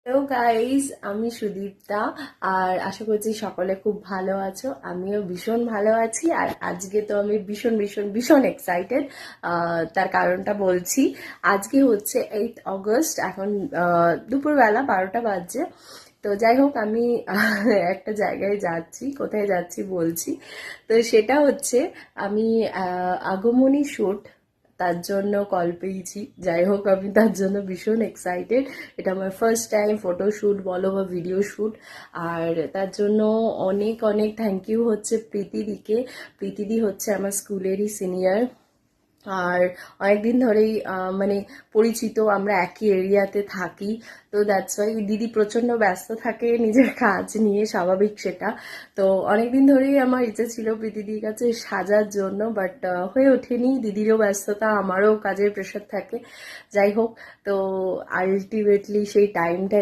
Hello guys, আমি সুদীপ্তা। আর আশা করছি সকলে খুব ভালো আছো। আমিও ভীষণ ভালো আছি। আর আজকে তো আমি ভীষণ ভীষণ ভীষণ এক্সাইটেড। তার কারণটা বলছি। আজকে হচ্ছে 8 আগস্ট। এখন দুপুরবেলা 12টা বাজছে। তো যাই হোক, আমি একটা জায়গায় যাচ্ছি। কোথায় যাচ্ছি বলছি। তো সেটা হচ্ছে, আমি আগমনী শুট, তার জন্য কল পেয়েছি। যাই হোক, আমি তার জন্য ভীষণ এক্সাইটেড। এটা আমার ফার্স্ট টাইম ফটো শ্যুট বলো বা ভিডিও শ্যুট। আর তার জন্য অনেক অনেক থ্যাংক ইউ হচ্ছে প্রীতিদিকে। প্রীতিদি হচ্ছে আমার স্কুলেরই সিনিয়র। আর অনেকদিন ধরেই মানে পরিচিত, আমরা একই এরিয়াতে থাকি। তো দ্যাটস ওয়াই দিদি প্রচণ্ড ব্যস্ত থাকে নিজের কাজ নিয়ে, স্বাভাবিক সেটা। তো অনেকদিন ধরেই আমার ইচ্ছে ছিল প্রীতিদির কাছে সাজার জন্য, বাট হয়ে ওঠেনি। দিদিরও ব্যস্ততা, আমারও কাজের প্রেশার থাকে। যাই হোক, তো আলটিমেটলি সেই টাইমটা